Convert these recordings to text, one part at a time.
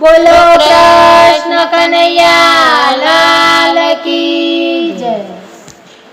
બોલો કૃષ્ણ કનૈયા લાલ કી જય।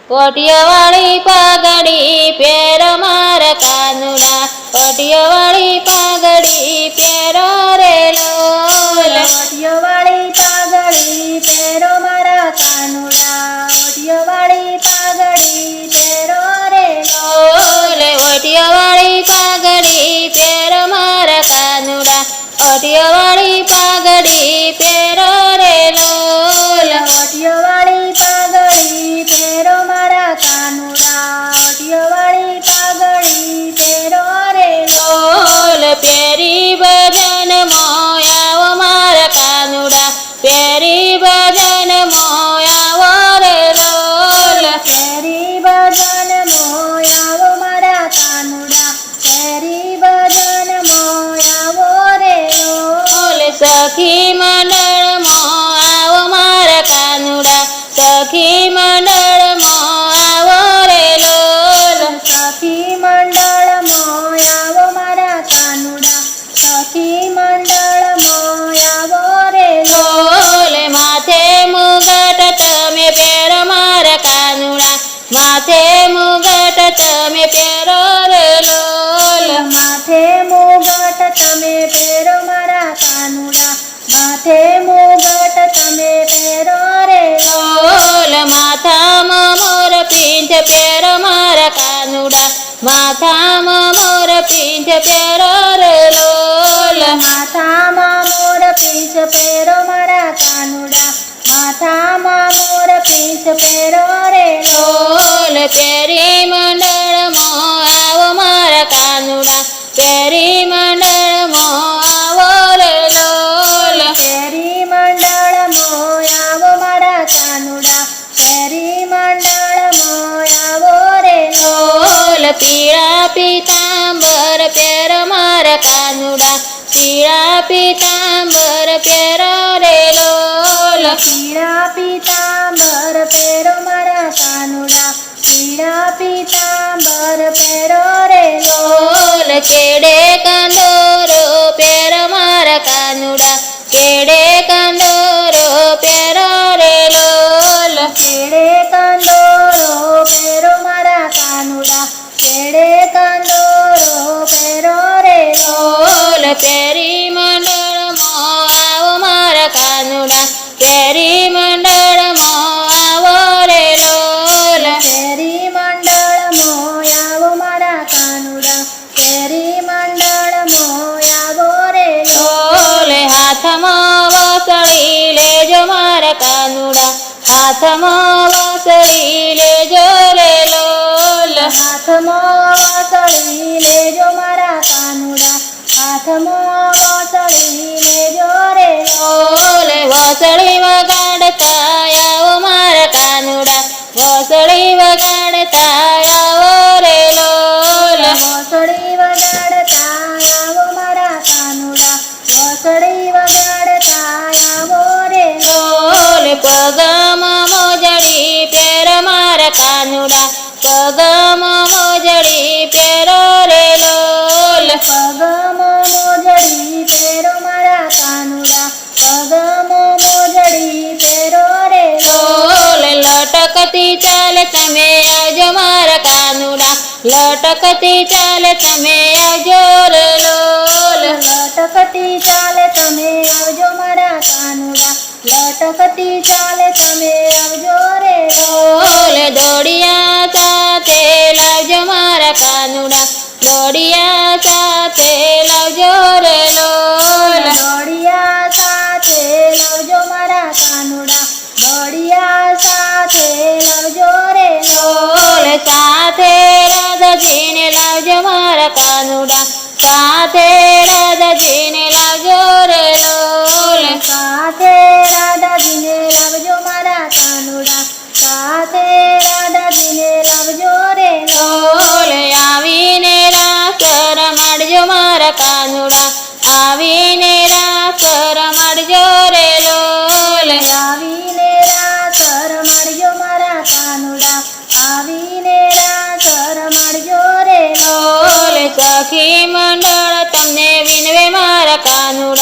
કોટિયાવાળી પાઘડી પહેરો મારા કાનુડા, કોટિયાવાળી પાઘડી પહેરો રે લોલ। ઓઢિયોવાળી પાઘડી પહેરો મારા કાનુડા, ઓઢિયોવાળી પાઘડી પહેરો રે લોલ। ઓઢિયાવાળી પાઘડી પહેરો મારા કાનુડા, ઓઢિયાવાળી પાઘડી પહેરો રે લોલ। ઓઢિયોવાળી પાઘડી પહેરો મારા કાનુડા, ઓઢિયોવાળી પાઘડી પહેરો રે લોલ। પેરી ભજન મોયાવો મારા કાનુડા, પેરી ભજન મોયાવો રે લોલ। કેરી ભજન મોયાવો મારા કાનુડા, કેરી ભજન મોયાવો રે લોલ। સખી મંડળ મોઆવો મારા કાનુડા, સખી મંડળ મોઆવો રે લોલ। સખી મંડળ મોયાવો મારા કાનુડા, સખી મંડળ મોયાવો રે લોલ। માથે મુગટ તમે પહેરો મારા કાનુડા, માથે મુગટ તમે પહેરો રે લોલ। માથે મુગટ તમે પહેરો મારા કાનુડા, માથે મુગટ તમે પહેરો રે લોલ। માથામાં મોર પીંછ પહેરો મારા કાનુડા, માથામાં મોર પીંછ પહેરો રે લોલ। માથામાં મોર પીંછ પહેરો મારા કાનુડા, માથામાં મોર પીંછ પહેરો રે લોલ। પેરી મંડળ મોઆવો મારા કાનુડા, પેરી મંડળ મોઆવો રે લોલ। કેરી મંડળ મોયાવો મારા કાનુડા, કેરી મંડળ મોયાવો રે લોલ। પીળા પીતાંબર પહેરો મારા કાનુડા, પીળા પીતાંબર પહેરો રે લોલ। પીળા પીતાંબર પહેરો મારા કાનુડા, પીળા પીતાંબર પહેરો રે લોલ। કેડે કંદોરો પહેરો મારા કાનુડા, કેડે કંદોરો પહેરો રે લોલ। કેડે કંદોરો પહેરો મારા કાનુડા, કેડે કંદોરો પહેરો રે લોલ। પેરી મંડળ મોઆવો મારા કાનુડા, પેરી મંડળ મોઆવો રે લોલ। કેરી મંડળ મોયાવો મારા કાનુડા, કેરી મંડળ મોયાવો રે લોલ। હાથમાં વસળી લેજો મારા કાનુડા, હાથમાં વસળી લેજો રે લોલ। હાથમાં વસળી લેજો મારા કાનુડા, હાથમાં વસળી લેજો રે લોલ। વસળી વગાડતા આવો મારા કાનુડા, વસળી વગાડતા આવો રે લોલ। વસળી વગાડતા આવો મારા કાનુડા, વસળી વગાડતા આવો રે લોલ। પગમાં મોજડી પહેરો મારા કાનુડા, પગમાં મોજડી પહેરો રે લોલ। પગમાં મોજડી પહેરો મારા કાનુડા, પગમાં મોજડી પહેરો રે લોલ। લટકતી ચાલ તમે આવજો મારા કાનુડા, લટકતી ચાલ તમે આવજો રે લોલ। લટકતી ચાલે તમે આવજો મારા કાનુડા, લટકતી ચાલે તમે આવજો રે લોલ। દોડિયા સાથે લાવજો મારા કાનુડા, દોડિયા સાથે લાવજો રે લોલ। દોડિયા સાથે લાવજો મારા કાનુડા, દોડિયા સાથે લાવજો રે લોલ। સાથે રાધાજીને લાવજો મારા કાનુડા, સાથે રાધાજીને લાવજો રે લોલ। સાથે રાધાજીને લાવજો મારા કાનુડા, સાથે રાધાજીને લાવજો રે લોલ। આવીને રાસ રમાડજો મારા કાનુડા, આવીને રાસ રમાડજો રે લોલ। આવીને રાસ રમાડજો મારા કાનુડા, આવીને રાસ રમાડજો રે લોલ। સખી મંડળ તમને વિનવે મારા કાનુડા,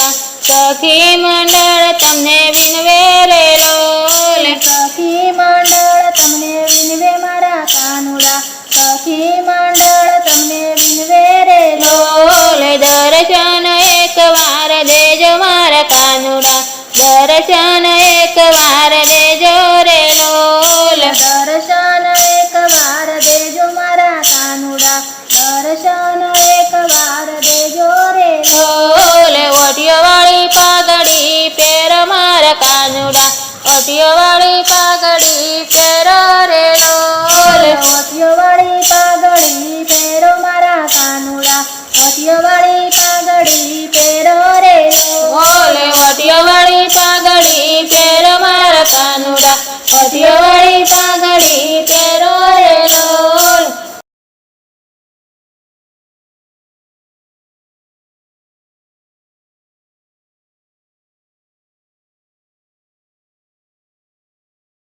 સખી મંડળ તમને વિનવે રે લોલ સખી મંડળ તમને વિનવે મારા કાનુડા સખી મંડળ તમને વિનવે રે લોલ દર્શન એક વાર દેજો મારા કાનુડા દર્શન એક વાર દેજો રે લોલ દર્શન એક વાર દેજો મારા કાનુડા દર્શન એક વાર દેજો રે લોલ ઓટિયાવાળી પાઘડી પેર મારા કાનુડા ઓટિયાવાળી પાઘડી પેર રે લોલ ઓઠિયોવાળી પાઘડી પહેરો મારા કાનુડા ઓઠિયોવાળી પાઘડી પહેરો રે ઓ